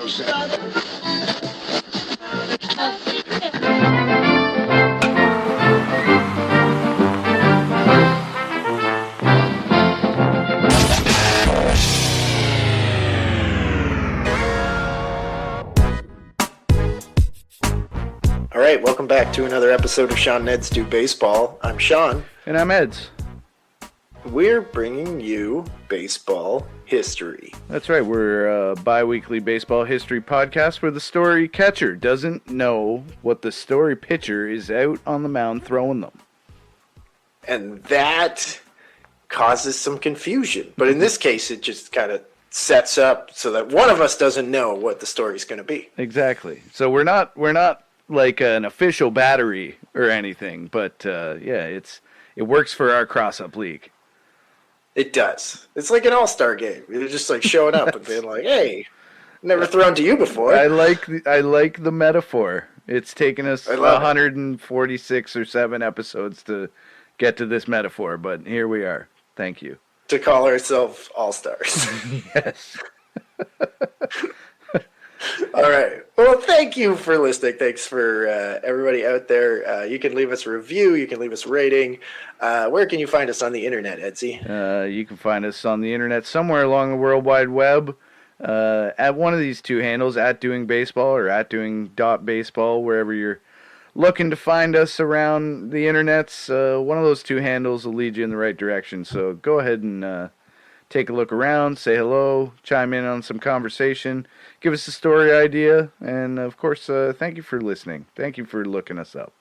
All right, welcome back to another episode of Sean and Ed's Do Baseball. I'm Sean. And I'm Eds. We're bringing you baseball history. That's right. We're a bi-weekly baseball history podcast where the story catcher doesn't know what the story pitcher is out on the mound throwing them. And that causes some confusion. But in this case, it just kind of sets up so that one of us doesn't know what the story's going to be. Exactly. So we're not like an official battery or anything, but it works for our cross-up league. It does. It's like an all-star game. You're just like showing up and being like, "Hey, never thrown to you before." I like the metaphor. It's taken us 146 or 7 episodes to get to this metaphor, but here we are. Thank you. To call ourselves all-stars. Yes. All right. Well, thank you for listening. Thanks for everybody out there. You can leave us a review. You can leave us a rating. Where can you find us on the internet, Edsy? You can find us on the internet somewhere along the World Wide Web at one of these two handles, at Doing Baseball or at Doing.Baseball, wherever you're looking to find us around the internets. One of those two handles will lead you in the right direction. So go ahead and take a look around, say hello, chime in on some conversation, give us a story idea, and of course, thank you for listening. Thank you for looking us up.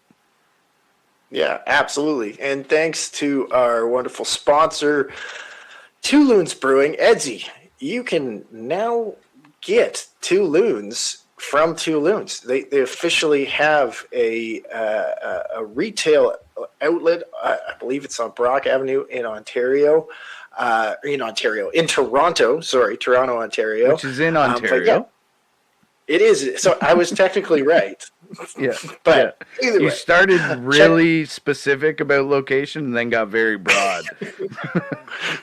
Yeah, absolutely. And thanks to our wonderful sponsor, Two Loons Brewing. Edsy, you can now get Two Loons from Two Loons. They officially have a retail outlet. I believe it's on Brock Avenue in Ontario. In Toronto, Toronto, Ontario. Which is in Ontario. It is. So I was technically right. Yeah. But yeah. Either you way. started really specific about location and then got very broad.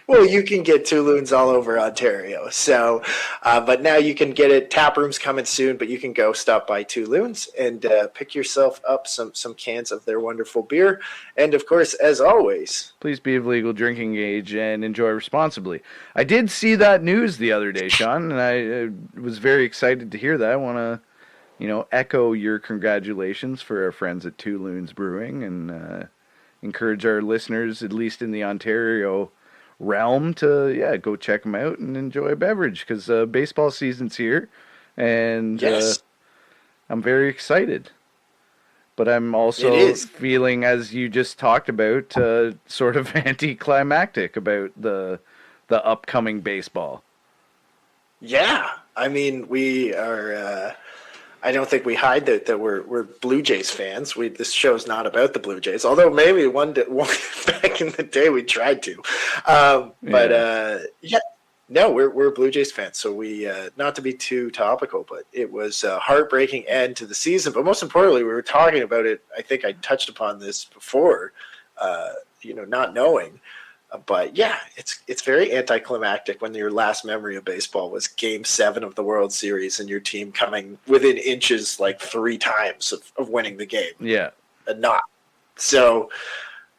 Well, you can get Two Loons all over Ontario. So, but now you can get it. Tap room's coming soon, but you can go stop by Two Loons and pick yourself up some cans of their wonderful beer. And of course, as always, please be of legal drinking age and enjoy responsibly. I did see that news the other day, Sean, and I was very excited to hear that. I want to, echo your congratulations for our friends at Two Loons Brewing and encourage our listeners, at least in the Ontario realm, to go check them out and enjoy a beverage because baseball season's here, and yes. I'm very excited. But I'm also feeling, as you just talked about, sort of anticlimactic about the upcoming baseball. Yeah, I mean, we are. I don't think we hide that we're Blue Jays fans. This show's not about the Blue Jays, although maybe one back in the day we tried to. We're Blue Jays fans. So we, not to be too topical, but it was a heartbreaking end to the season. But most importantly, we were talking about it. I think I touched upon this before, not knowing. But yeah, it's very anticlimactic when your last memory of baseball was Game 7 of the World Series and your team coming within inches like 3 times of winning the game. Yeah. And not. So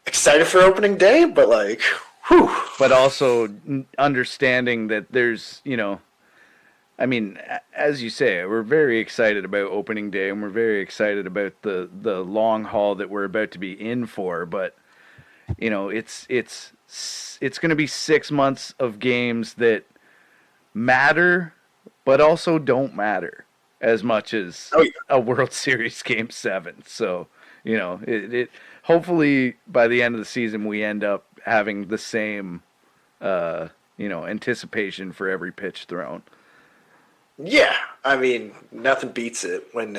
excited for opening day, but like, whew. But also understanding that there's, as you say, we're very excited about opening day and we're very excited about the long haul that we're about to be in for. But, it's going to be 6 months of games that matter, but also don't matter as much as a World Series Game 7. So, it hopefully by the end of the season we end up having the same, anticipation for every pitch thrown. Yeah, I mean, nothing beats it when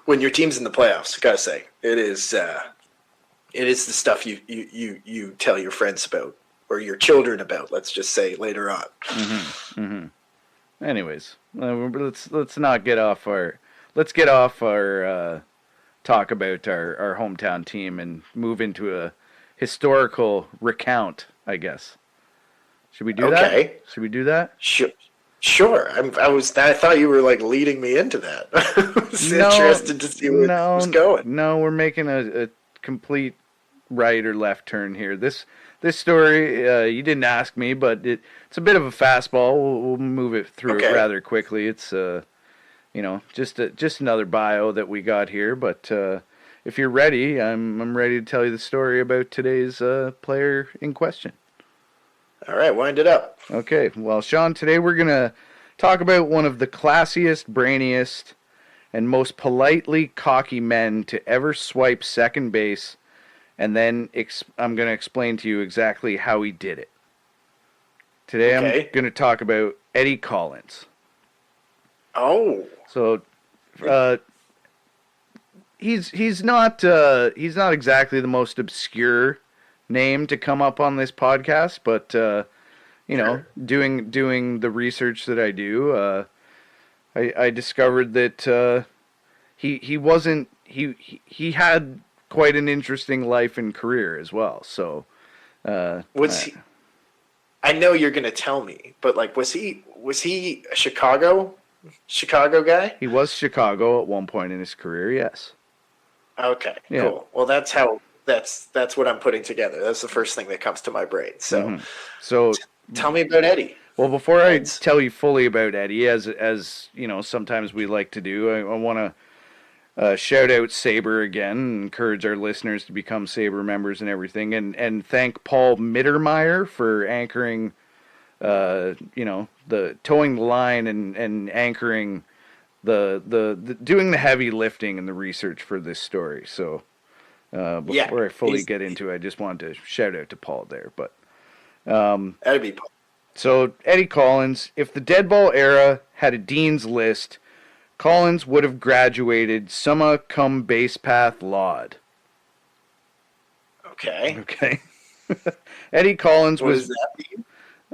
your team's in the playoffs. I gotta say, it is the stuff you tell your friends about or your children about. Let's just say later on. Mm-hmm. Mm-hmm. Anyways, let's not get off our. Let's get off our talk about our hometown team and move into a historical recount, I guess. Should we do that? Okay. Should we do that? Sure. I thought you were like leading me into that. I was No, interested to see where this was going. no, we're making a complete right or left turn here. This story, you didn't ask me, but it's a bit of a fastball. We'll move it through it Okay. rather quickly. It's just another bio that we got here. But if you're ready, I'm ready to tell you the story about today's player in question. All right, wind it up. Okay, well, Sean, today we're gonna talk about one of the classiest, brainiest, and most politely cocky men to ever swipe second base, and then I'm going to explain to you exactly how he did it. Today I'm going to talk about Eddie Collins. Oh. So, he's not exactly the most obscure name to come up on this podcast, but Sure. doing the research that I do, I discovered that he had quite an interesting life and career as well. So Was he? I know you're going to tell me, but like, was he a Chicago guy? he was Chicago at one point in his career. Yes. Okay, Yeah. cool. Well, that's what I'm putting together. That's the first thing that comes to my brain. So, So tell me about Eddie. well, before I That's- tell you fully about Eddie, as you know, sometimes we like to do, I want to shout out Sabre again, and encourage our listeners to become Sabre members and everything, and thank Paul Mittermeier for anchoring, the towing the line and anchoring the doing the heavy lifting and the research for this story. So before I fully get into it, I just wanted to shout out to Paul there. But That'd be Paul. so Eddie Collins, if the dead ball era had a dean's list, Collins would have graduated summa cum base path laud. Okay. Okay. Eddie Collins What was, does that mean?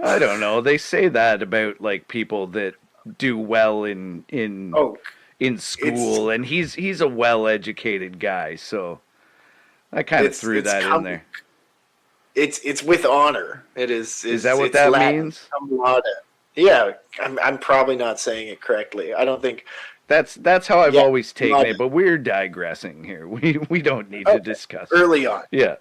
I don't know, they say that about like people that do well in Oh, school, and he's a well-educated guy, so I kind of threw that in there. It's with honor. It is. Is that what it's that Latin, means? cum laude. Yeah, I'm probably not saying it correctly. I don't think. That's how I've always taken laude. it, but we're digressing here. We don't need to discuss it. Early on. Yeah.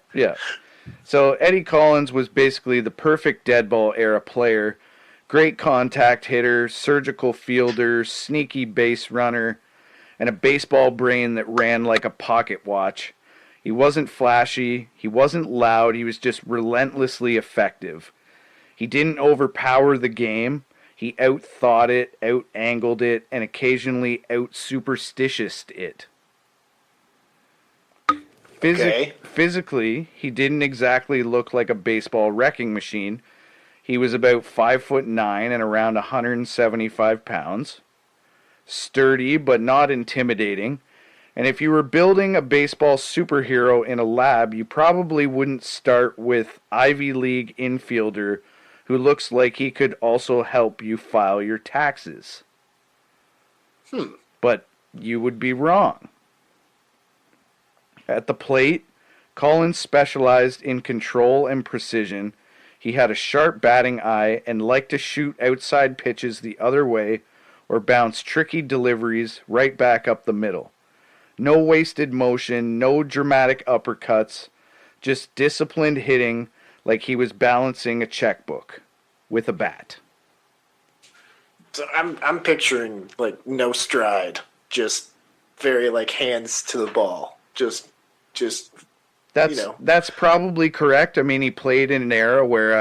So Eddie Collins was basically the perfect dead ball era player. Great contact hitter, surgical fielder, sneaky base runner, and a baseball brain that ran like a pocket watch. He wasn't flashy, he wasn't loud, he was just relentlessly effective. He didn't overpower the game. He out-thought it, out-angled it, and occasionally out-superstitioused it. Okay. Physically, he didn't exactly look like a baseball wrecking machine. He was about 5'9" and around 175 pounds. Sturdy, but not intimidating. And if you were building a baseball superhero in a lab, you probably wouldn't start with Ivy League infielder who looks like he could also help you file your taxes. But you would be wrong. At the plate, Collins specialized in control and precision. He had a sharp batting eye and liked to shoot outside pitches the other way or bounce tricky deliveries right back up the middle. No wasted motion, no dramatic uppercuts, just disciplined hitting like he was balancing a checkbook with a bat. So I'm picturing like no stride, just very like hands to the ball, just That's probably correct. I mean, he played in an era where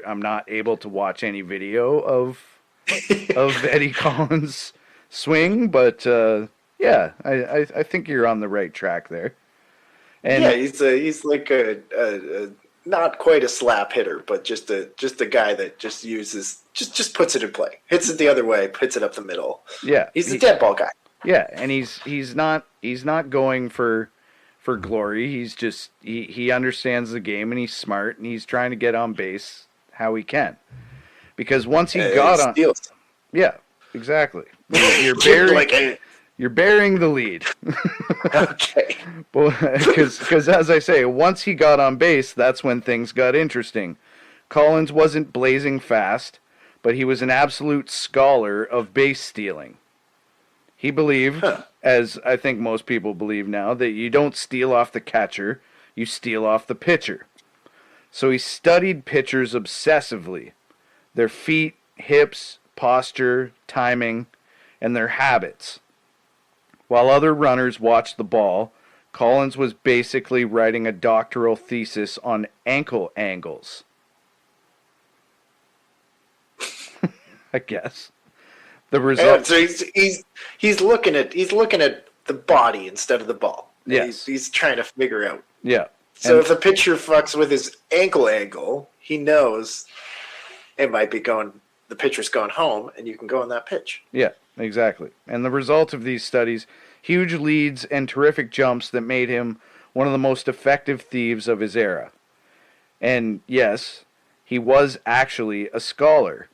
I'm not able to watch any video of Eddie Collins' swing, but yeah, I think you're on the right track there. And yeah, he's like a not quite a slap hitter, but just a guy that just uses just puts it in play, hits it the other way, puts it up the middle. yeah, He's the dead ball guy. Yeah, and he's not going for glory. He's just he understands the game, and he's smart, and he's trying to get on base how he can. Because once he got on, steals. yeah, exactly. You're burying the lead. Okay. Because as I say, once he got on base, that's when things got interesting. Collins wasn't blazing fast, but he was an absolute scholar of base stealing. He believed, as I think most people believe now, that you don't steal off the catcher, you steal off the pitcher. So he studied pitchers obsessively, their feet, hips, posture, timing, and their habits. While other runners watched the ball, Collins was basically writing a doctoral thesis on ankle angles. I guess. The result. So he's looking at the body instead of the ball. Yes. He's trying to figure out. Yeah. So if the pitcher fucks with his ankle angle, he knows it might be the pitcher's going home, and you can go on that pitch. Yeah, exactly. And the result of these studies, huge leads and terrific jumps that made him one of the most effective thieves of his era. And yes, he was actually a scholar.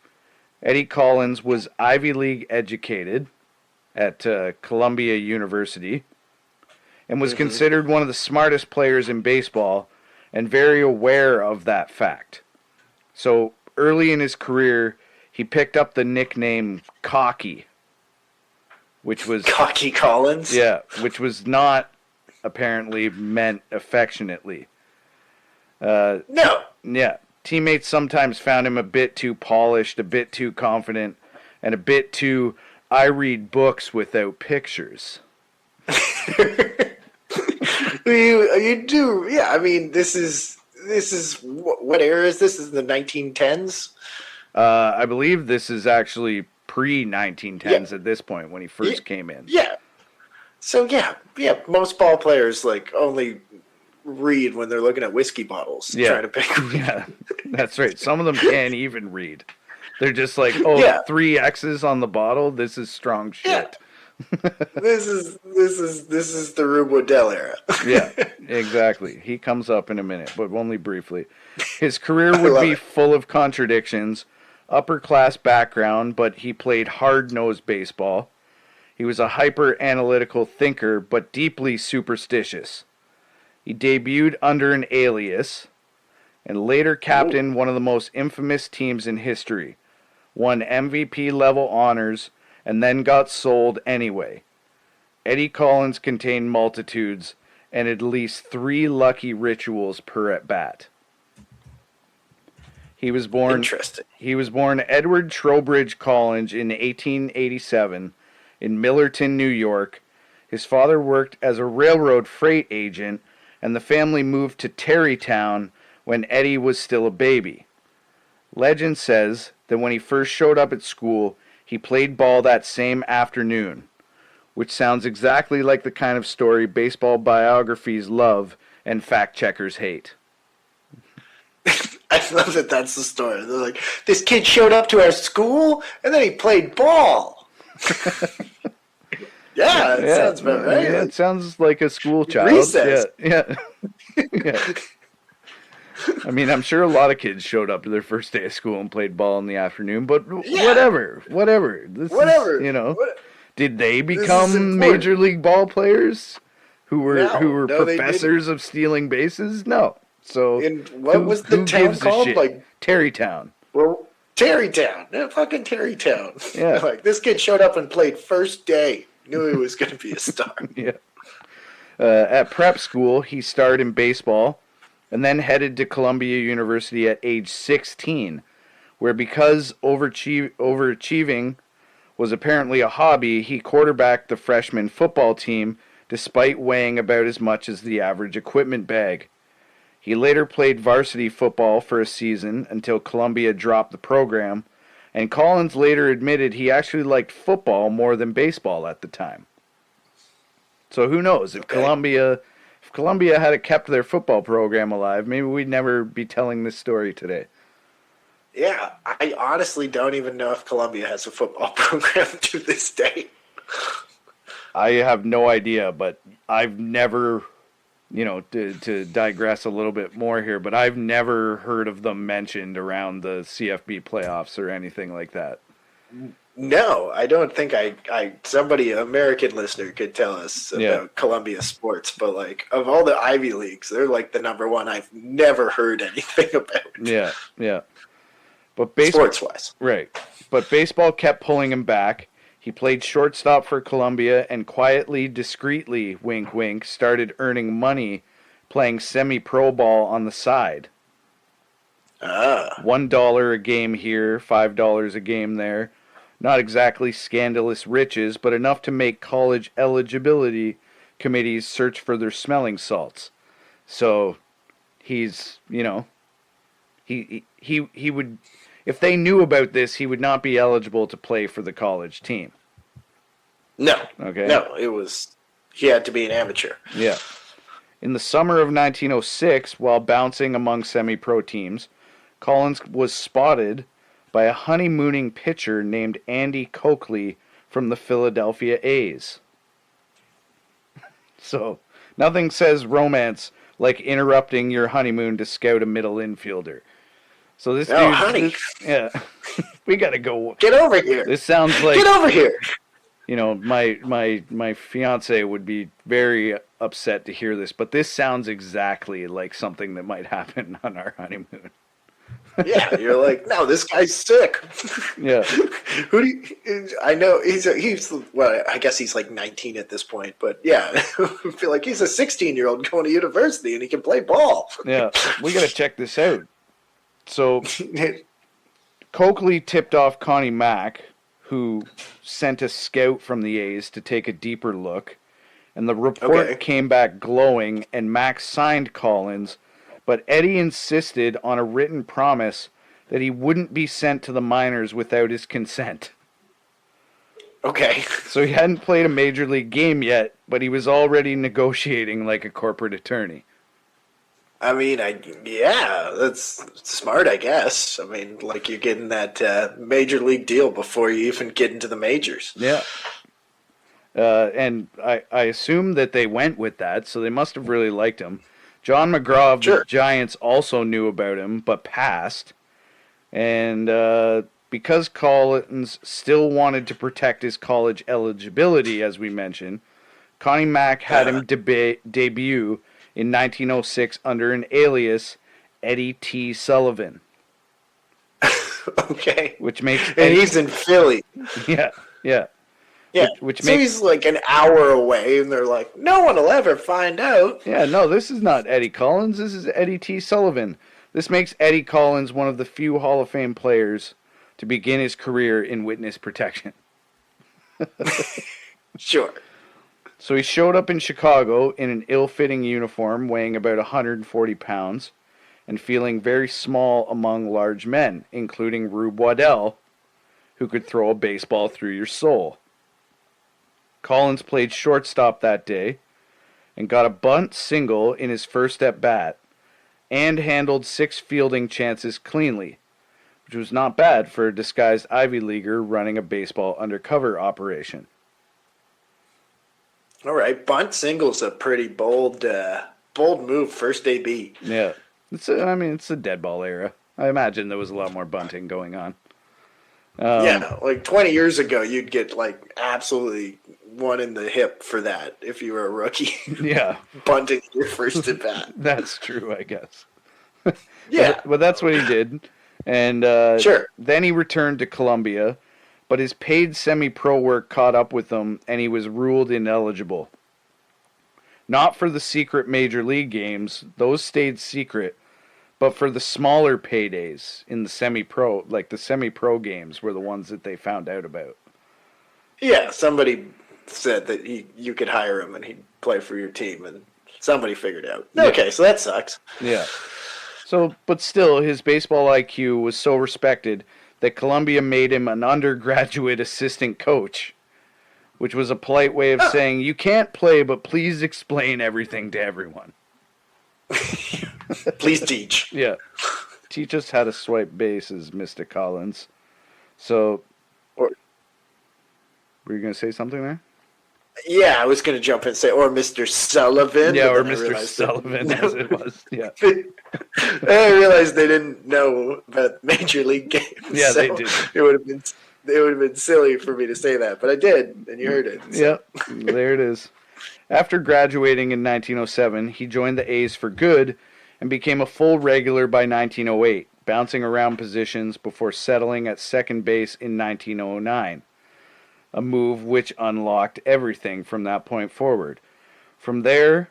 Eddie Collins was Ivy League educated at Columbia University and was considered one of the smartest players in baseball and very aware of that fact. So early in his career, he picked up the nickname Cocky, which was... Cocky Collins? Yeah, which was not apparently meant affectionately. No. Yeah. Teammates sometimes found him a bit too polished, a bit too confident, and a bit too, I read books without pictures. You do, yeah. I mean, this is what era is this? Is the 1910s? I believe this is actually pre-1910s at this point when he first came in. Yeah. So yeah. Most ball players only read when they're looking at whiskey bottles, trying to pick. Yeah, that's right. Some of them can't even read. They're just like, 3 X's on the bottle. This is strong shit. Yeah. This is the Rube Waddell era. Yeah, exactly. He comes up in a minute, but only briefly. His career would be full of contradictions. Upper class background, but he played hard-nosed baseball. He was a hyper-analytical thinker, but deeply superstitious. He debuted under an alias and later captained one of the most infamous teams in history, won MVP-level honors, and then got sold anyway. Eddie Collins contained multitudes and at least 3 lucky rituals per at-bat. He was born Edward Trowbridge Collins in 1887 in Millerton, New York. His father worked as a railroad freight agent, and the family moved to Tarrytown when Eddie was still a baby. Legend says that when he first showed up at school, he played ball that same afternoon, which sounds exactly like the kind of story baseball biographies love and fact-checkers hate. I love that that's the story. They're like, this kid showed up to our school, and then he played ball. Yeah, it sounds about right. Yeah, it sounds like a school child. Recess. Yeah. Yeah. I mean, I'm sure a lot of kids showed up to their first day of school and played ball in the afternoon, but whatever. Is, did they become major league ball players who were professors of stealing bases? No. So what was the town called? Tarrytown. Well, Tarrytown. Yeah, fucking Tarrytown. Yeah. This kid showed up and played first day. Knew he was going to be a star. Yeah. At prep school, he starred in baseball and then headed to Columbia University at age 16, where because overachieving was apparently a hobby, he quarterbacked the freshman football team despite weighing about as much as the average equipment bag. He later played varsity football for a season until Columbia dropped the program, and Collins later admitted he actually liked football more than baseball at the time. So who knows, if Columbia had kept their football program alive, maybe we'd never be telling this story today. Yeah, I honestly don't even know if Columbia has a football program to this day. I have no idea, but I've never, to digress a little bit more here, but I've never heard of them mentioned around the CFB playoffs or anything like that. No, I don't think somebody, an American listener, could tell us about Columbia sports, but of all the Ivy Leagues, they're the number one I've never heard anything about. Yeah. But sports-wise. Right. But baseball kept pulling him back. He played shortstop for Columbia and quietly, discreetly, wink wink, started earning money playing semi-pro ball on the side. $1 a game here, $5 a game there. Not exactly scandalous riches, but enough to make college eligibility committees search for their smelling salts. So he's, he would, if they knew about this, he would not be eligible to play for the college team. No. Okay. No, he had to be an amateur. Yeah. In the summer of 1906, while bouncing among semi-pro teams, Collins was spotted by a honeymooning pitcher named Andy Coakley from the Philadelphia A's. So, nothing says romance like interrupting your honeymoon to scout a middle infielder. So this dude, honey. Yeah, we gotta go. Get over here. This sounds like, get over here. My fiance would be very upset to hear this, but this sounds exactly like something that might happen on our honeymoon. Yeah, you're like, no, this guy's sick. Yeah. I know well, I guess he's like 19 at this point, but yeah, I feel like he's a 16-year-old going to university and he can play ball. Yeah, we got to check this out. So, Coakley tipped off Connie Mack, who sent a scout from the A's to take a deeper look, and the report came back glowing, and Mack signed Collins, but Eddie insisted on a written promise that he wouldn't be sent to the minors without his consent. Okay. So he hadn't played a major league game yet, but he was already negotiating like a corporate attorney. I mean, that's smart, I guess. I mean, like you're getting that major league deal before you even get into the majors. Yeah. And I assume that they went with that, so they must have really liked him. John McGraw of the Giants also knew about him, but passed. And because Collins still wanted to protect his college eligibility, as we mentioned, Connie Mack had him debut in 1906 under an alias, Eddie T. Sullivan. Okay. Which makes he's in Philly. Yeah. Yeah, which so he's like an hour away, and they're like, no one will ever find out. Yeah, no, this is not Eddie Collins. This is Eddie T. Sullivan. This makes Eddie Collins one of the few Hall of Fame players to begin his career in witness protection. Sure. So he showed up in Chicago in an ill-fitting uniform, weighing about 140 pounds, and feeling very small among large men, including Rube Waddell, who could throw a baseball through your soul. Collins played shortstop that day and got a bunt single in his first at-bat and handled 6 fielding chances cleanly, which was not bad for a disguised Ivy Leaguer running a baseball undercover operation. All right, bunt single's a pretty bold move, first AB. Yeah, it's the dead ball era. I imagine there was a lot more bunting going on. Yeah, like 20 years ago, you'd get like absolutely one in the hip for that if you were a rookie. Yeah. Bunting your first at bat. That's true, I guess. Yeah. But that's what he did. And sure. Then he returned to Columbia, but his paid semi-pro work caught up with him, and he was ruled ineligible. Not for the secret major league games, those stayed secret, but for the smaller paydays in the semi-pro, like the semi-pro games were the ones that they found out about. Yeah, somebody said that you could hire him and he'd play for your team, and somebody figured out. Yeah. Okay, so that sucks. Yeah. So, but still, his baseball IQ was so respected that Columbia made him an undergraduate assistant coach, which was a polite way of saying, you can't play, but please explain everything to everyone. Please teach. Yeah. Teach us how to swipe bases, Mr. Collins. So, were you going to say something there? Yeah, I was going to jump in and say, or Mr. Sullivan. Yeah, or Mr. Sullivan, as it was. Yeah. I realized they didn't know about Major League games. Yeah, so they did. It would have been silly for me to say that, but I did, and you heard it. So. Yep, there it is. After graduating in 1907, he joined the A's for good and became a full regular by 1908, bouncing around positions before settling at second base in 1909, a move which unlocked everything from that point forward. From there,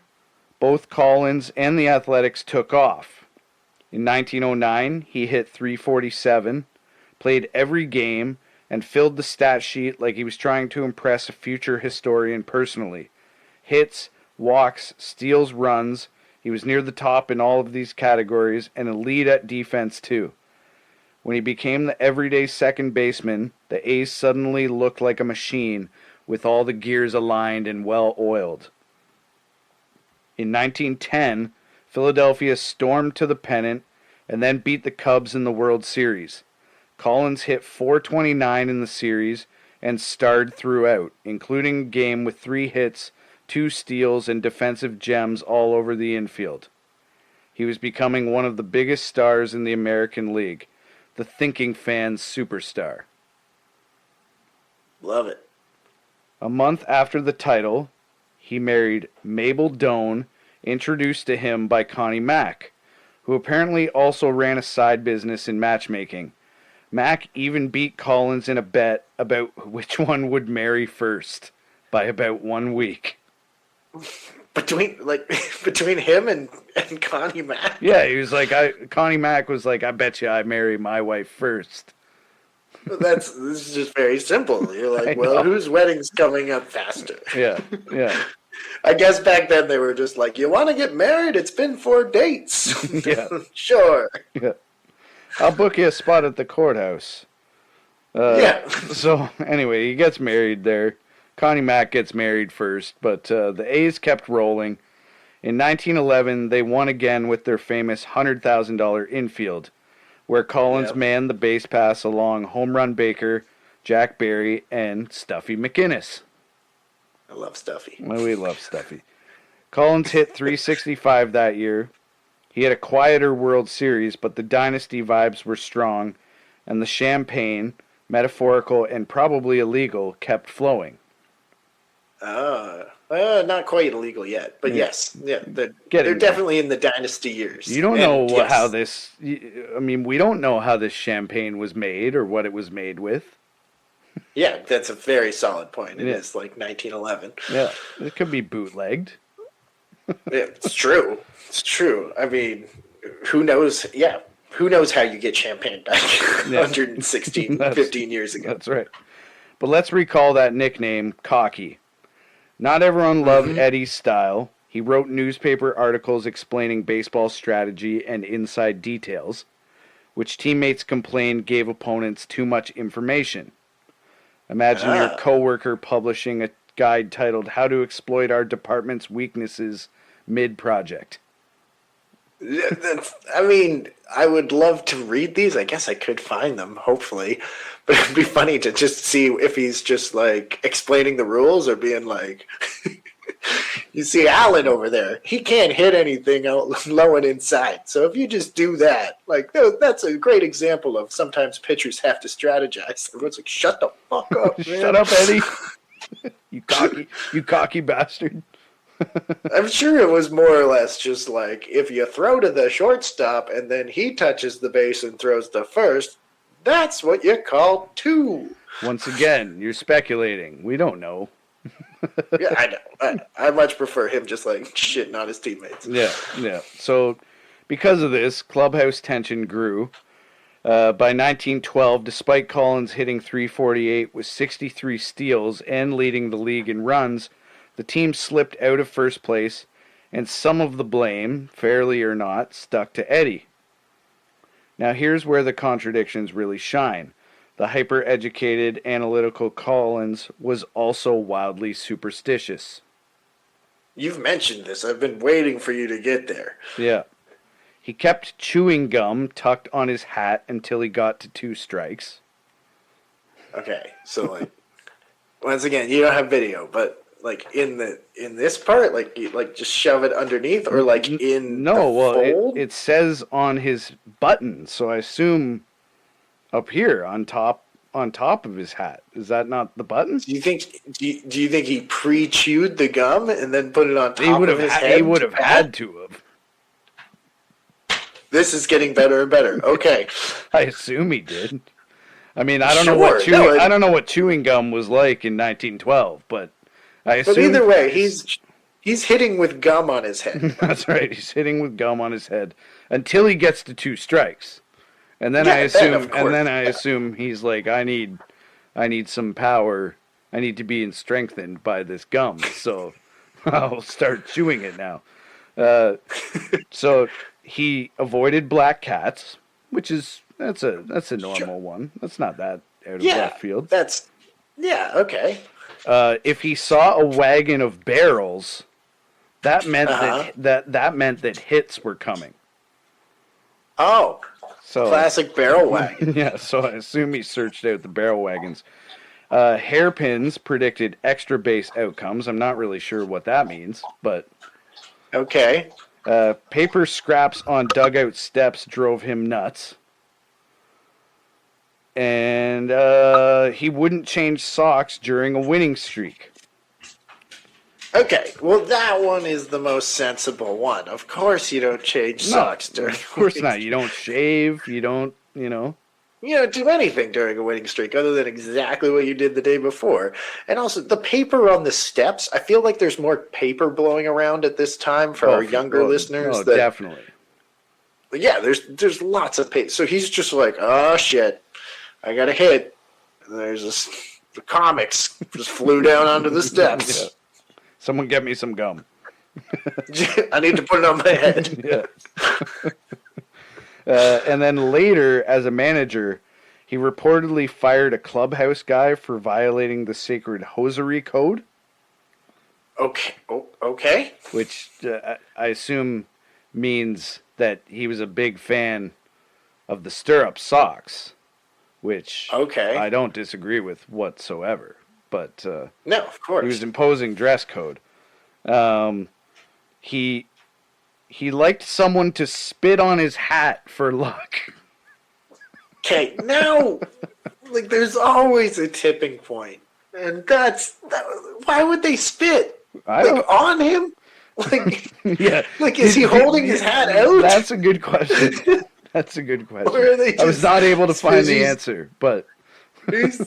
both Collins and the Athletics took off. In 1909, he hit .347, played every game, and filled the stat sheet like he was trying to impress a future historian personally. Hits, walks, steals, runs. He was near the top in all of these categories and a lead at defense too. When he became the everyday second baseman, the A's suddenly looked like a machine with all the gears aligned and well oiled. In 1910, Philadelphia stormed to the pennant and then beat the Cubs in the World Series. Collins hit .429 in the series and starred throughout, including a game with 3 hits, 2 steals, and defensive gems all over the infield. He was becoming one of the biggest stars in the American League, the thinking fan's superstar. Love it. A month after the title, he married Mabel Doan, introduced to him by Connie Mack, who apparently also ran a side business in matchmaking. Mack even beat Collins in a bet about which one would marry first by about 1 week. Between him and Connie Mack? Yeah, he was like, Connie Mack was like, I bet you I marry my wife first. This is just very simple. You're like, well, whose wedding's coming up faster? Yeah. I guess back then they were just like, you want to get married? It's been 4 dates. Yeah. Sure. Yeah. I'll book you a spot at the courthouse. Yeah. So, anyway, he gets married there. Connie Mack gets married first, but the A's kept rolling. In 1911, they won again with their famous $100,000 infield, where Collins manned the base pass along Home Run Baker, Jack Barry, and Stuffy McInnes. I love Stuffy. Well, we love Stuffy. Collins hit .365 that year. He had a quieter World Series, but the dynasty vibes were strong, and the champagne, metaphorical and probably illegal, kept flowing. Not quite illegal yet, but yes. Yeah, they're definitely in the dynasty years. You don't know how this... I mean, we don't know how this champagne was made or what it was made with. Yeah, that's a very solid point. It is like 1911. Yeah, it could be bootlegged. It's true. It's true. I mean, who knows? Yeah, who knows how you get champagne back 116, 15 years ago. That's right. But let's recall that nickname, Cocky. Not everyone loved Eddie's style. He wrote newspaper articles explaining baseball strategy and inside details, which teammates complained gave opponents too much information. Imagine your coworker publishing a guide titled How to Exploit Our Department's Weaknesses Mid-Project. I mean, I would love to read these. I guess I could find them, hopefully. But it'd be funny to just see if he's just, like, explaining the rules or being like, you see Allen over there. He can't hit anything out low and inside. So if you just do that, like, that's a great example of sometimes pitchers have to strategize. Everyone's like, shut the fuck up, man. Shut up, Eddie. You cocky bastard. I'm sure it was more or less just like, if you throw to the shortstop and then he touches the base and throws to first, that's what you call 2. Once again, you're speculating. We don't know. Yeah, I know. I much prefer him just like shitting on his teammates. Yeah. So, because of this, clubhouse tension grew. By 1912, despite Collins hitting .348 with 63 steals and leading the league in runs, the team slipped out of first place, and some of the blame, fairly or not, stuck to Eddie. Now here's where the contradictions really shine. The hyper-educated, analytical Collins was also wildly superstitious. You've mentioned this. I've been waiting for you to get there. Yeah. He kept chewing gum tucked on his hat until he got to 2 strikes. Okay, so like, once again, you don't have video, but like in this part, like just shove it underneath, or like in the fold? It says on his button, so I assume up here on top of his hat. Is that not the button? Do you think he pre-chewed the gum and then put it on top of his head? He would have had to have. This is getting better and better. Okay. I assume he did. I mean, I don't know Sure. what I don't know what chewing gum was like in 1912, but I assume. But either way, he's hitting with gum on his head. That's right. He's hitting with gum on his head until he gets to 2 strikes, and then Yeah, I assume he's like, I need some power. I need to be strengthened by this gum, so I'll start chewing it now. So he avoided black cats, which is that's a normal one. That's not that out of left field. Okay. If he saw a wagon of barrels, that meant that meant that hits were coming. Oh, so classic barrel wagon. Yeah, so I assume he searched out the barrel wagons. Hairpins predicted extra base outcomes. I'm not really sure what that means, but okay. Paper scraps on dugout steps drove him nuts. And he wouldn't change socks during a winning streak. Okay, well, that one is the most sensible one. Of course you don't change socks during Of course not. You don't shave. You don't, You don't do anything during a winning streak other than exactly what you did the day before. And also, the paper on the steps, I feel like there's more paper blowing around at this time for our younger listeners. Oh, definitely. Yeah, there's lots of paper. So he's just like, oh, shit, I got a hit. And there's the comics just flew down onto the steps. Yeah. Someone get me some gum. I need to put it on my head. Yeah. And then later, as a manager, he reportedly fired a clubhouse guy for violating the sacred hosiery code. Okay. Oh, okay. Which I assume means that he was a big fan of the stirrup socks, which I don't disagree with whatsoever. But no, of course, he was imposing dress code. He liked someone to spit on his hat for luck. Okay, now, like, there's always a tipping point, and why would they spit on him? Like, yeah, like, is he holding his hat out? That's a good question. That's a good question. Or are they I was not able to find the answer, but he's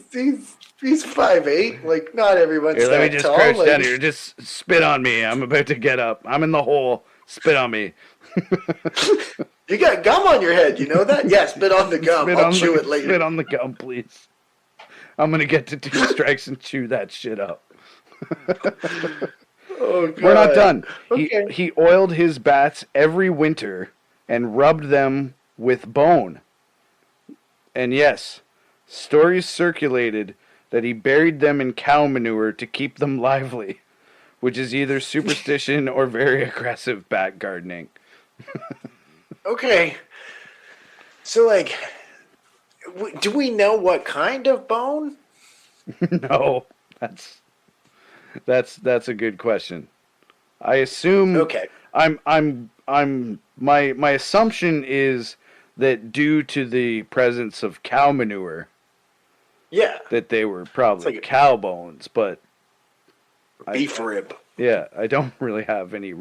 5'8". Like, not everyone's here, that tall. let me just crouch down here. Just spit on me. I'm about to get up. I'm in the hole. Spit on me. You got gum on your head. You know that? Yeah, spit on the gum. I'll chew it later. Spit on the gum, please. I'm going to get to 2 strikes and chew that shit up. Oh, God. We're not done. Okay. He oiled his bats every winter and rubbed them with bone. And yes, stories circulated that he buried them in cow manure to keep them lively, which is either superstition or very aggressive bat gardening. Okay. So, like, do we know what kind of bone? No, that's a good question. I assume. Okay. My assumption is that due to the presence of cow manure, that they were probably cow bones, but beef rib. Yeah, I don't really have any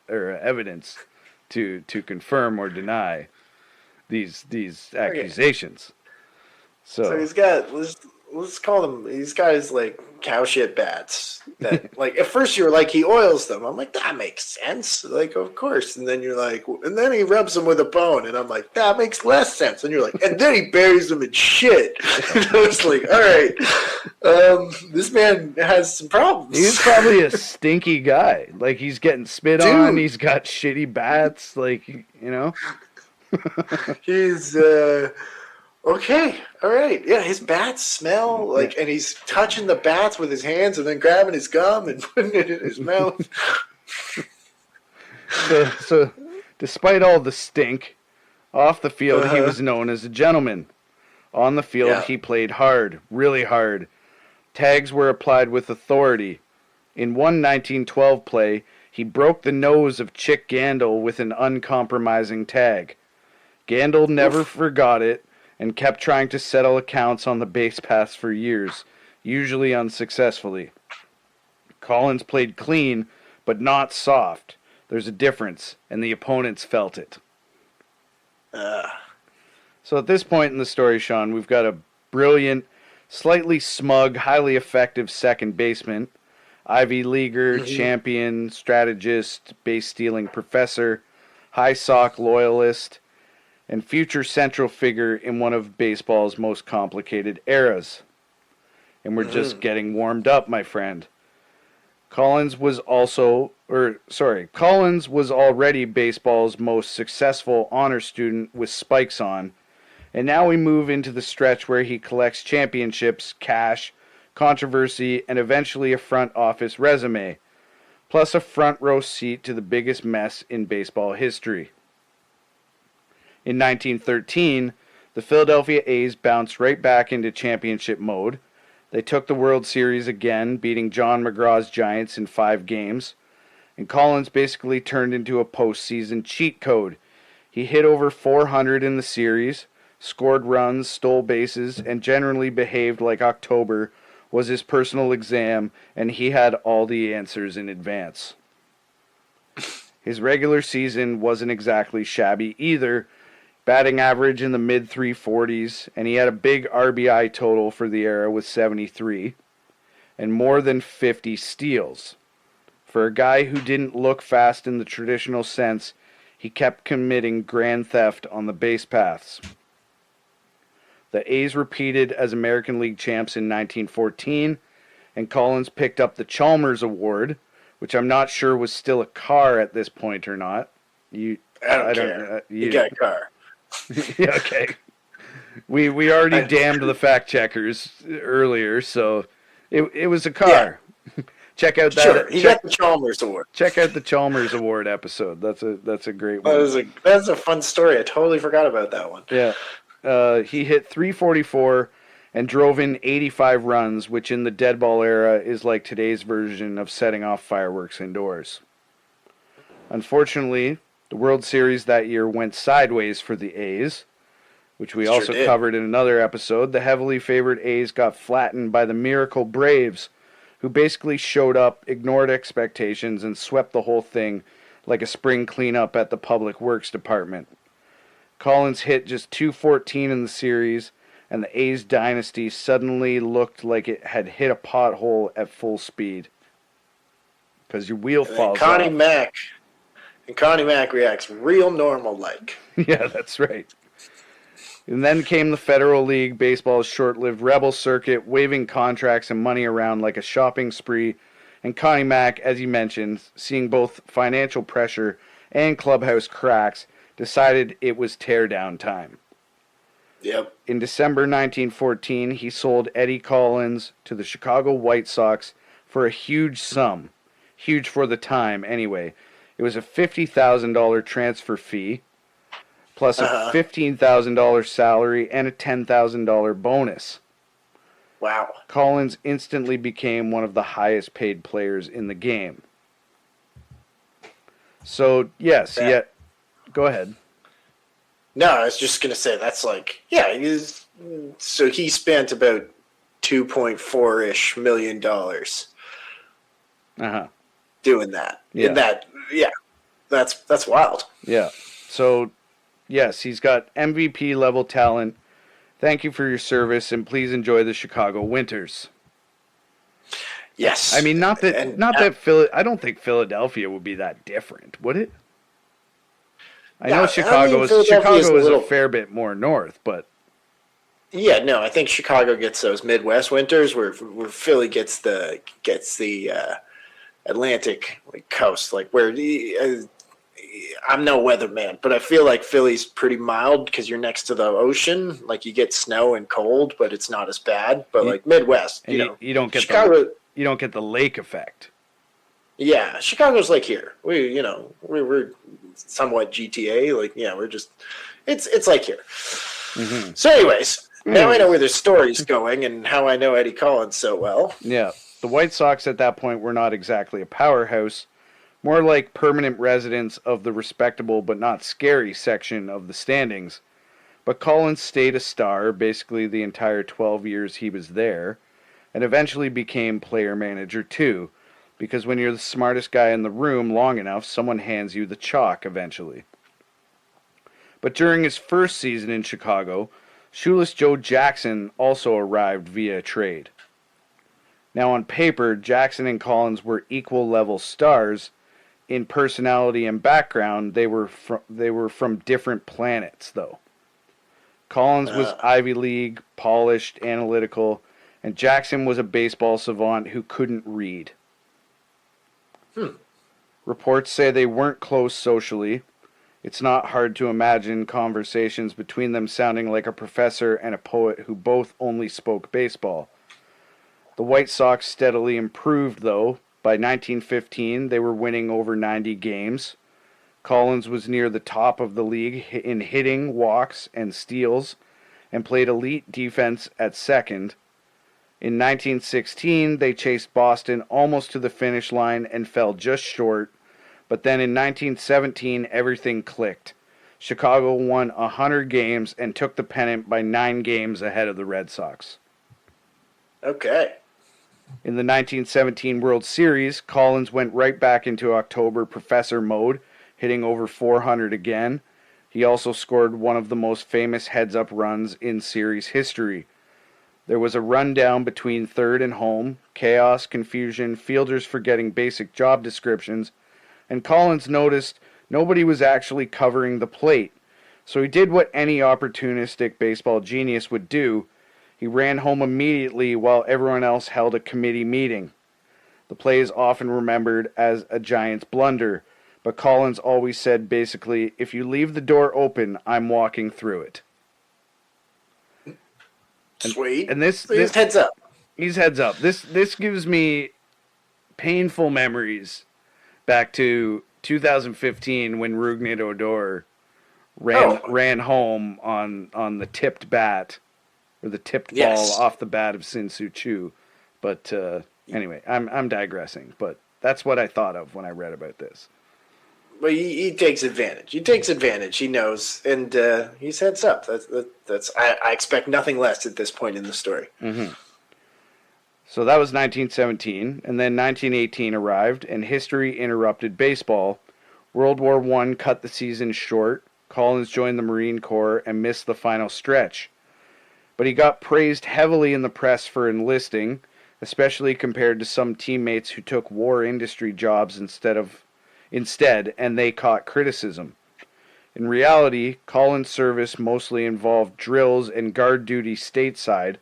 evidence to confirm or deny these accusations. So he's got let's call them. He's got his like cow shit bats. That like at first you were like he oils them. I'm like that makes sense. Like of course. And then you're like, and then he rubs them with a bone. And I'm like that makes less sense. And you're like, and then he buries them in shit. And I was like, all right, this man has some problems. He's probably a stinky guy. Like he's getting spit on. He's got shitty bats. Like He's okay, all right. Yeah, his bats smell like, and he's touching the bats with his hands and then grabbing his gum and putting it in his mouth. So, despite all the stink, off the field he was known as a gentleman. On the field he played hard, really hard. Tags were applied with authority. In one 1912 play, he broke the nose of Chick Gandil with an uncompromising tag. Gandil never forgot it and kept trying to settle accounts on the base paths for years, usually unsuccessfully. Collins played clean, but not soft. There's a difference, and the opponents felt it. Uh, So at this point in the story, Sean, we've got a brilliant, slightly smug, highly effective second baseman, Ivy Leaguer, mhm. champion, strategist, base stealing professor, high sock loyalist, and future central figure in one of baseball's most complicated eras. And we're just Mhm. getting warmed up, my friend. Collins was already baseball's most successful honor student with spikes on, and now we move into the stretch where he collects championships, cash, controversy, and eventually a front office resume, plus a front row seat to the biggest mess in baseball history. In 1913, the Philadelphia A's bounced right back into championship mode. They took the World Series again, beating John McGraw's Giants in 5 games, and Collins basically turned into a postseason cheat code. He hit over 400 in the series, scored runs, stole bases, and generally behaved like October was his personal exam and he had all the answers in advance. His regular season wasn't exactly shabby either, batting average in the mid 340s, and he had a big RBI total for the era with 73, and more than 50 steals. For a guy who didn't look fast in the traditional sense, he kept committing grand theft on the base paths. The A's repeated as American League champs in 1914, and Collins picked up the Chalmers Award, which I'm not sure was still a car at this point or not. I don't I don't. care. You got a car. Yeah, okay. We already I, damned the fact checkers earlier, so it was a yeah, car. Check out sure. that He got the Chalmers Award. check out the Chalmers Award episode. That's a great That one. was that's a fun story. I totally forgot about that one. Yeah. He hit 344 and drove in 85 runs, which in the dead ball era is like today's version of setting off fireworks indoors. Unfortunately, the World Series that year went sideways for the A's, which we Sure also did. covered in another episode. The heavily favored A's got flattened by the Miracle Braves, who basically showed up, ignored expectations, and swept the whole thing like a spring cleanup at the Public Works Department. Collins hit just 214 in the series, and the A's dynasty suddenly looked like it had hit a pothole at full speed. Because your wheel And then falls off. Connie Mack reacts real normal like. Yeah, that's right. And then came the Federal League, baseball's short-lived rebel circuit, waving contracts and money around like a shopping spree. And Connie Mack, as you mentioned, seeing both financial pressure and clubhouse cracks, decided it was tear-down time. Yep. In December 1914, he sold Eddie Collins to the Chicago White Sox for a huge sum. Huge for the time, anyway. It was a $50,000 transfer fee, plus a $15,000 salary and a $10,000 bonus. Wow. Collins instantly became one of the highest paid players in the game. So, yes, yeah. Go ahead. No, I was just gonna say that's like so he spent about $2.4 million Uh-huh. doing that. Yeah. In that, yeah, that's wild. Yeah. So, yes, he's got MVP level talent. Thank you for your service, and please enjoy the Chicago winters. Yes. I mean, not that And I don't think Philadelphia would be that different, would it? I Yeah, know I Chicago mean, is Philadelphia is a fair bit more north, but yeah, no, I think Chicago gets those Midwest winters where Philly gets the Atlantic like coast, like where I'm no weatherman, but I feel like Philly's pretty mild because you're next to the ocean. Like you get snow and cold, but it's not as bad. But you, like Midwest, you don't get Chicago. You don't get the lake effect. Yeah, Chicago's like here. We're somewhat GTA. Like we're just it's like here. Mm-hmm. So, anyways, now I know where the story's going and how I know Eddie Collins so well. Yeah, the White Sox at that point were not exactly a powerhouse, more like permanent residents of the respectable but not scary section of the standings. But Collins stayed a star basically the entire 12 years he was there, and eventually became player manager too, because when you're the smartest guy in the room long enough, someone hands you the chalk eventually. But during his first season in Chicago, shoeless Joe Jackson also arrived via trade. Now on paper, Jackson and Collins were equal level stars. In personality and background, they were from different planets, though. Collins was Ivy League, polished, analytical, and Jackson was a baseball savant who couldn't read. Reports say they weren't close socially. It's not hard to imagine conversations between them sounding like a professor and a poet who both only spoke baseball. The White Sox steadily improved, though. By 1915, they were winning over 90 games. Collins was near the top of the league in hitting, walks, and steals, and played elite defense at second. In 1916, they chased Boston almost to the finish line and fell just short. But then in 1917, everything clicked. Chicago won 100 games and took the pennant by 9 games ahead of the Red Sox. Okay. In the 1917 World Series, Collins went right back into October professor mode, hitting over 400 again. He also scored one of the most famous heads-up runs in series history. There was a rundown between third and home, chaos, confusion, fielders forgetting basic job descriptions, and Collins noticed nobody was actually covering the plate. So he did what any opportunistic baseball genius would do. He ran home immediately while everyone else held a committee meeting. The play is often remembered as a Giants blunder, but Collins always said basically, if you leave the door open, I'm walking through it. Sweet. And this heads up. He's heads up. This gives me painful memories back to 2015 when Rougned Odor ran home on the tipped bat, or the tipped ball off the bat of Sin-Soo Choo. But anyway, I'm digressing. But that's what I thought of when I read about this. Well, he takes advantage. He takes advantage. He knows, and he's heads up. That's. I expect nothing less at this point in the story. Mm-hmm. So that was 1917, and then 1918 arrived, and history interrupted baseball. World War I cut the season short. Collins joined the Marine Corps and missed the final stretch. But he got praised heavily in the press for enlisting, especially compared to some teammates who took war industry jobs instead, and they caught criticism. In reality, Collins' service mostly involved drills and guard duty stateside.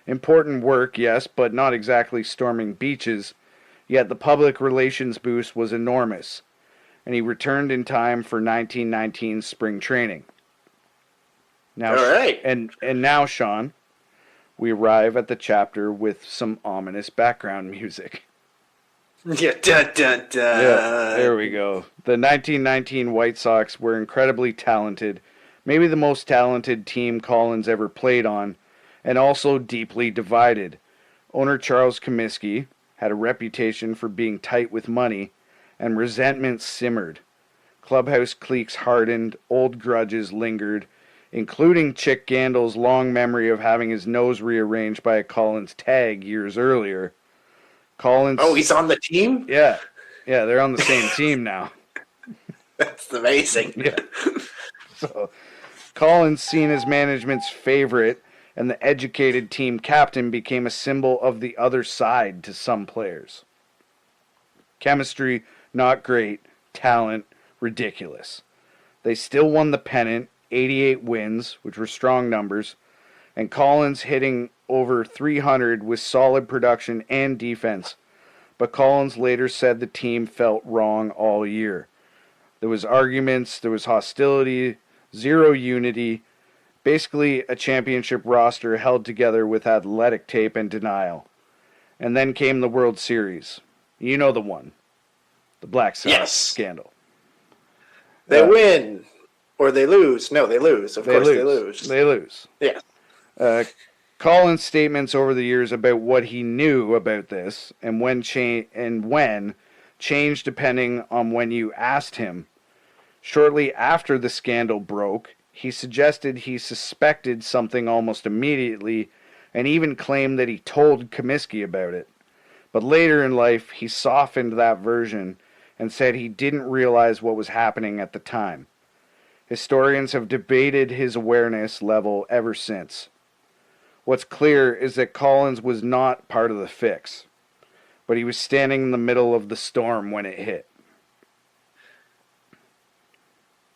Important work, yes, but not exactly storming beaches, yet the public relations boost was enormous, and he returned in time for 1919 spring training. Now, all right. And now, Sean, we arrive at the chapter with some ominous background music. Yeah, dun, dun, dun. Yeah, there we go. The 1919 White Sox were incredibly talented, maybe the most talented team Collins ever played on, and also deeply divided. Owner Charles Comiskey had a reputation for being tight with money, and resentment simmered. Clubhouse cliques hardened, old grudges lingered, including Chick Gandil's long memory of having his nose rearranged by a Collins tag years earlier. Collins. Oh, he's on the team? Yeah, they're on the same team now. That's amazing. Yeah. So, Collins, seen as management's favorite and the educated team captain, became a symbol of the other side to some players. Chemistry, not great. Talent, ridiculous. They still won the pennant, 88 wins, which were strong numbers, and Collins hitting over 300 with solid production and defense. But Collins later said the team felt wrong all year. There was arguments, there was hostility, zero unity, basically a championship roster held together with athletic tape and denial. And then came the World Series. You know the one. The Black Sox scandal. They win. Or they lose. No, they lose. Of course they lose. They lose. Yeah. Collins' statements over the years about what he knew about this and when changed depending on when you asked him. Shortly after the scandal broke, he suggested he suspected something almost immediately and even claimed that he told Comiskey about it. But later in life, he softened that version and said he didn't realize what was happening at the time. Historians have debated his awareness level ever since. What's clear is that Collins was not part of the fix, but he was standing in the middle of the storm when it hit.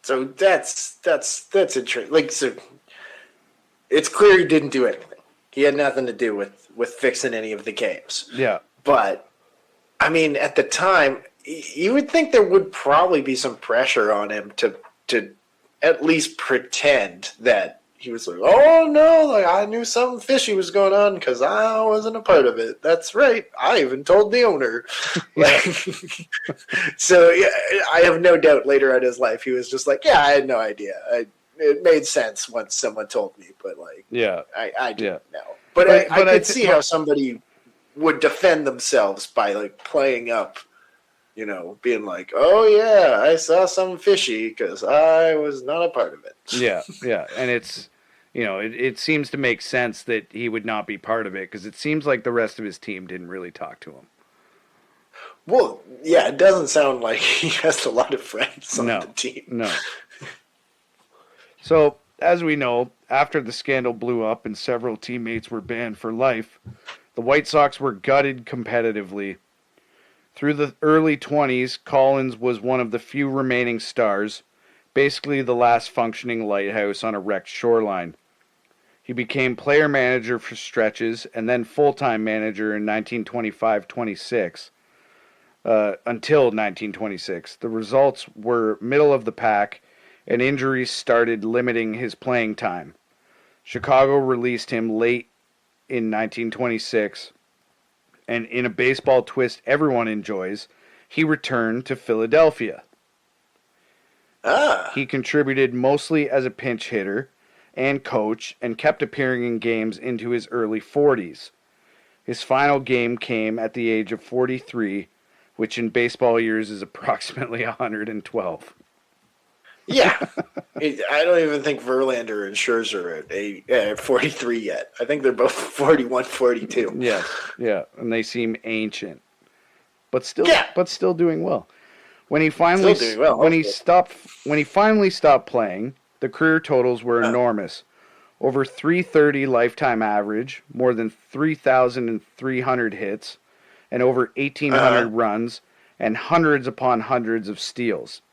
So that's interesting. Like, so it's clear he didn't do anything. He had nothing to do with fixing any of the games. Yeah. But I mean, at the time, you would think there would probably be some pressure on him to at least pretend that he was like, oh no, like I knew something fishy was going on because I wasn't a part of it. That's right. I even told the owner. Like, so yeah, I have no doubt later in his life he was just like, yeah, I had no idea. It made sense once someone told me, but like, yeah, I didn't know. But I could see how somebody would defend themselves by like playing up, you know, being like, oh yeah, I saw something fishy because I was not a part of it. Yeah, and it's, you know, it seems to make sense that he would not be part of it because it seems like the rest of his team didn't really talk to him. Well, yeah, it doesn't sound like he has a lot of friends on the team. No. So, as we know, after the scandal blew up and several teammates were banned for life, the White Sox were gutted competitively. Through the early 20s, Collins was one of the few remaining stars, basically the last functioning lighthouse on a wrecked shoreline. He became player manager for stretches and then full-time manager in 1925-26. Until 1926. The results were middle of the pack, and injuries started limiting his playing time. Chicago released him late in 1926, and in a baseball twist everyone enjoys, he returned to Philadelphia. He contributed mostly as a pinch hitter and coach, and kept appearing in games into his early 40s. His final game came at the age of 43, which in baseball years is approximately 112. Yeah. I don't even think Verlander and Scherzer are 43 yet. I think they're both 41, 42. Yeah, and they seem ancient. But still doing well. When he finally stopped playing, the career totals were enormous. Over 330 lifetime average, more than 3,300 hits, and over 1,800 runs, and hundreds upon hundreds of steals.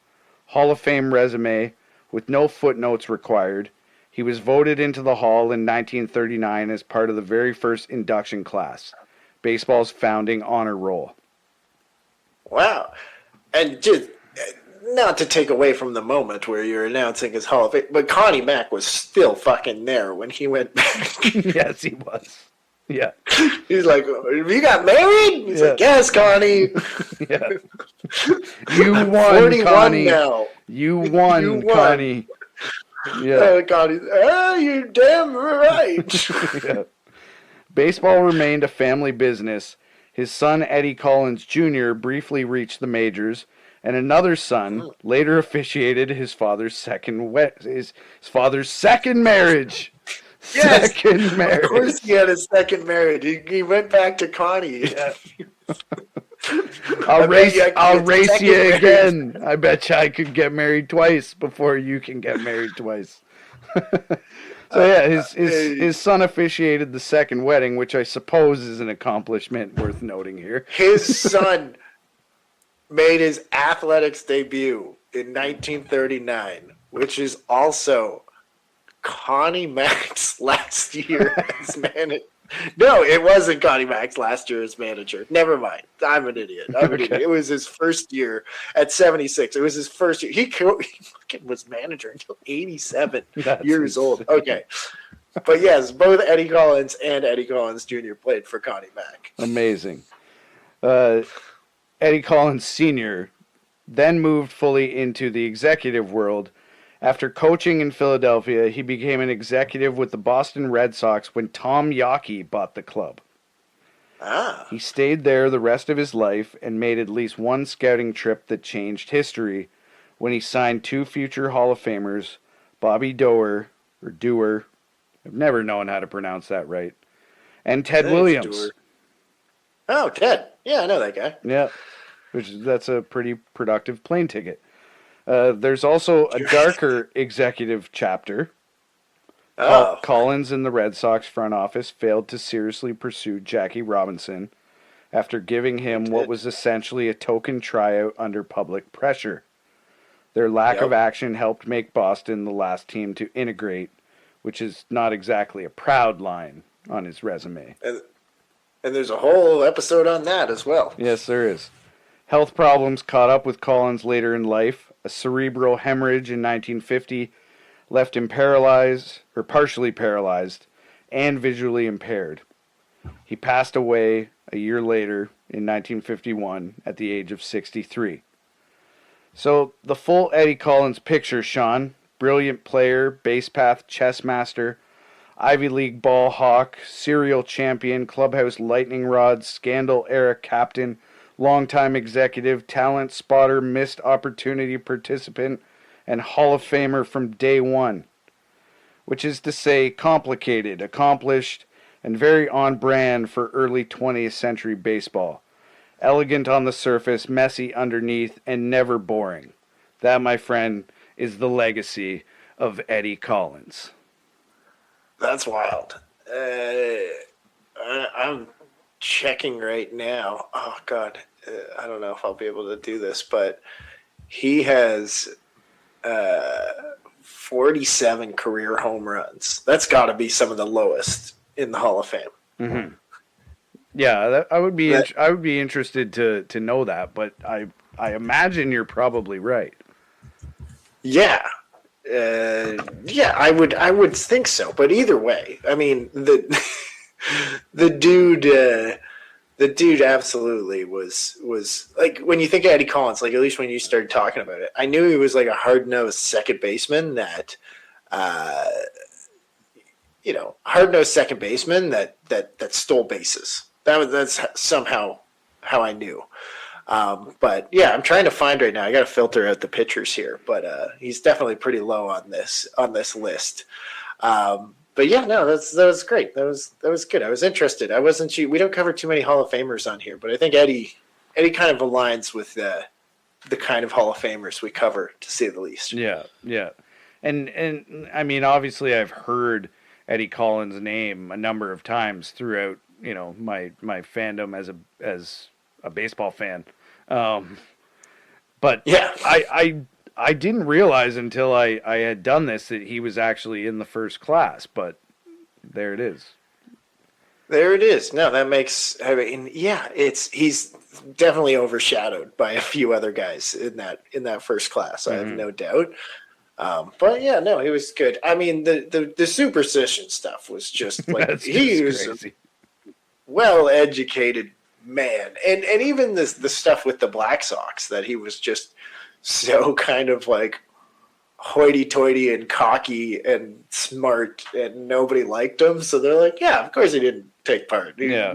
Hall of Fame resume with no footnotes required. He was voted into the Hall in 1939 as part of the very first induction class, baseball's founding honor roll. Wow. And just not to take away from the moment where you're announcing his Hall of Fame, but Connie Mack was still fucking there when he went back. Yes, he was. Yeah. He's like, you got married? He's like, yes, Connie. Yeah. You won, Connie. Now. You won, Connie. Yeah. Connie, you're damn right. Yeah. Baseball remained a family business. His son, Eddie Collins.One, briefly reached the majors, and another son later officiated his father's second marriage. Yes, second marriage. Of course he had a second marriage. He went back to Connie. Yeah. I'll race you again. I bet you I could get married twice before you can get married twice. So yeah, his son officiated the second wedding, which I suppose is an accomplishment worth noting here. His son made his athletics debut in 1939, which is also Connie Mack's last year as manager. No, it wasn't Connie Mack's last year as manager. Never mind. I'm an idiot. It was his first year at 76. It was his first year. He fucking was manager until 87 years old. Okay. But yes, both Eddie Collins and Eddie Collins.Jr. played for Connie Mack. Amazing. Eddie Collins Sr. then moved fully into the executive world. After coaching in Philadelphia, he became an executive with the Boston Red Sox when Tom Yawkey bought the club. He stayed there the rest of his life and made at least one scouting trip that changed history when he signed two future Hall of Famers, Bobby Doerr, I've never known how to pronounce that right, and Ted Williams. Oh, Ted. Yeah, I know that guy. Yeah, that's a pretty productive plane ticket. There's also a darker executive chapter. Oh, Collins and the Red Sox front office failed to seriously pursue Jackie Robinson after giving him what was essentially a token tryout under public pressure. Their lack of action helped make Boston the last team to integrate, which is not exactly a proud line on his resume. And there's a whole episode on that as well. Yes, there is. Health problems caught up with Collins later in life. A cerebral hemorrhage in 1950 left him paralyzed, or partially paralyzed, and visually impaired. He passed away a year later in 1951 at the age of 63. So, the full Eddie Collins picture, Sean: brilliant player, base path chess master, Ivy League ball hawk, serial champion, clubhouse lightning rod, scandal era captain, longtime executive, talent spotter, missed opportunity participant, and Hall of Famer from day one. Which is to say, complicated, accomplished, and very on brand for early 20th century baseball. Elegant on the surface, messy underneath, and never boring. That, my friend, is the legacy of Eddie Collins. That's wild. I'm checking right now. Oh, God. I don't know if I'll be able to do this, but he has 47 career home runs. That's got to be some of the lowest in the Hall of Fame. Mm-hmm. Yeah, I would be interested to know that, but I imagine you're probably right. Yeah. I would think so. But either way, I mean, the dude absolutely was like, when you think of Eddie Collins, like, at least when you started talking about it, I knew he was like a hard-nosed second baseman that stole bases. That's somehow how I knew. But yeah, I'm trying to find right now. I got to filter out the pictures here, but he's definitely pretty low on this list. But yeah, no, that was great. That was good. I was interested. I wasn't. We don't cover too many Hall of Famers on here, but I think Eddie kind of aligns with the kind of Hall of Famers we cover, to say the least. Yeah, and I mean, obviously, I've heard Eddie Collins' name a number of times throughout, my fandom as a baseball fan. But yeah, I didn't realize until I had done this that he was actually in the first class, but there it is. There it is. No, that makes. I mean, yeah, he's definitely overshadowed by a few other guys in that first class. I have no doubt. But yeah, no, he was good. I mean, the superstition stuff was just like he was crazy. A well-educated man, and even the stuff with the Black Sox, that he was just so kind of like hoity-toity and cocky and smart, and nobody liked him. So they're like, yeah, of course he didn't take part. Yeah.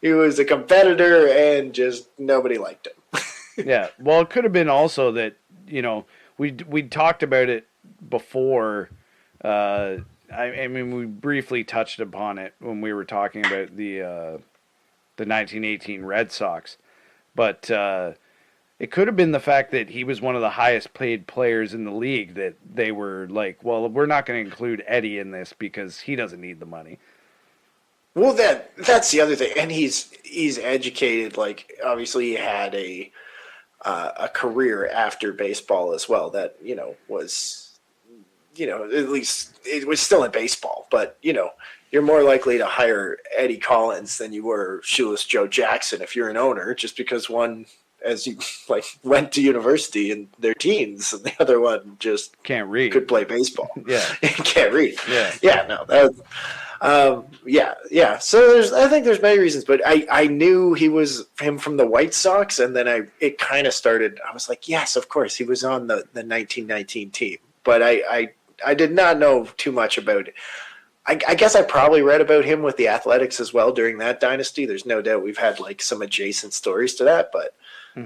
He was a competitor, and just nobody liked him. Yeah. Well, it could have been also that, we talked about it before. I mean, we briefly touched upon it when we were talking about the 1918 Red Sox, but it could have been the fact that he was one of the highest paid players in the league, that they were like, well, we're not going to include Eddie in this because he doesn't need the money. Well, that's the other thing, and he's educated. Like, obviously, he had a career after baseball as well. That was, at least it was still in baseball. But you're more likely to hire Eddie Collins than you were Shoeless Joe Jackson if you're an owner, just because one, as you went to university in their teens, and the other one just can't read, could play baseball. Yeah, can't read. Yeah. No, that. So I think there's many reasons, but I knew he was him from the White Sox, and then it kind of started. I was like, yes, of course, he was on the 1919 team, but I did not know too much about it. I guess I probably read about him with the Athletics as well during that dynasty. There's no doubt we've had like some adjacent stories to that, but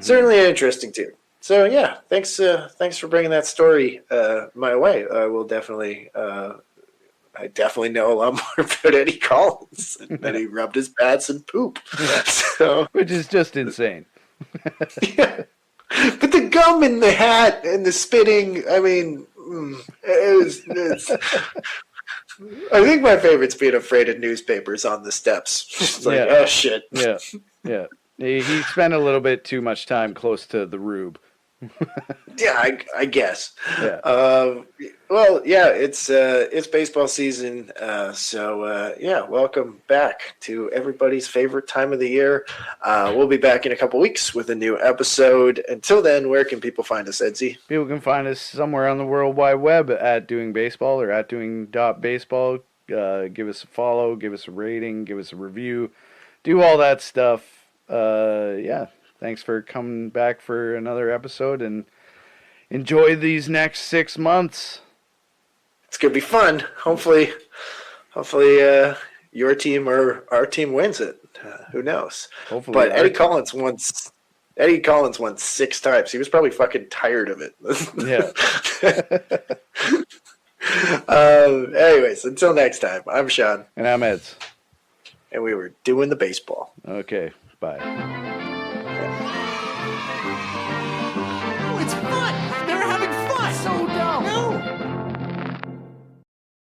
certainly an interesting team. So yeah, thanks for bringing that story my way. I definitely know a lot more about Eddie Collins, that he rubbed his bats and poop. Yeah. So, which is just insane. Yeah. But the gum and the hat and the spitting, I mean, it's. I think my favorite's being afraid of newspapers on the steps. It's like, Yeah, oh shit. yeah, yeah. He spent a little bit too much time close to the rube. Yeah, I guess. Yeah. Well, yeah, it's baseball season, yeah, welcome back to everybody's favorite time of the year. We'll be back in a couple weeks with a new episode. Until then, where can people find us, Edsy? People can find us somewhere on the World Wide Web at Doing Baseball or at Doing.baseball. Give us a follow, give us a rating, give us a review, do all that stuff. Yeah, thanks for coming back for another episode and enjoy these next 6 months. It's gonna be fun. Hopefully, your team or our team wins it. Who knows? Hopefully, But Eddie Collins won 6 times. He was probably fucking tired of it. Yeah. Anyways, until next time, I'm Sean. And I'm Eds. And we were doing the baseball. Okay, bye.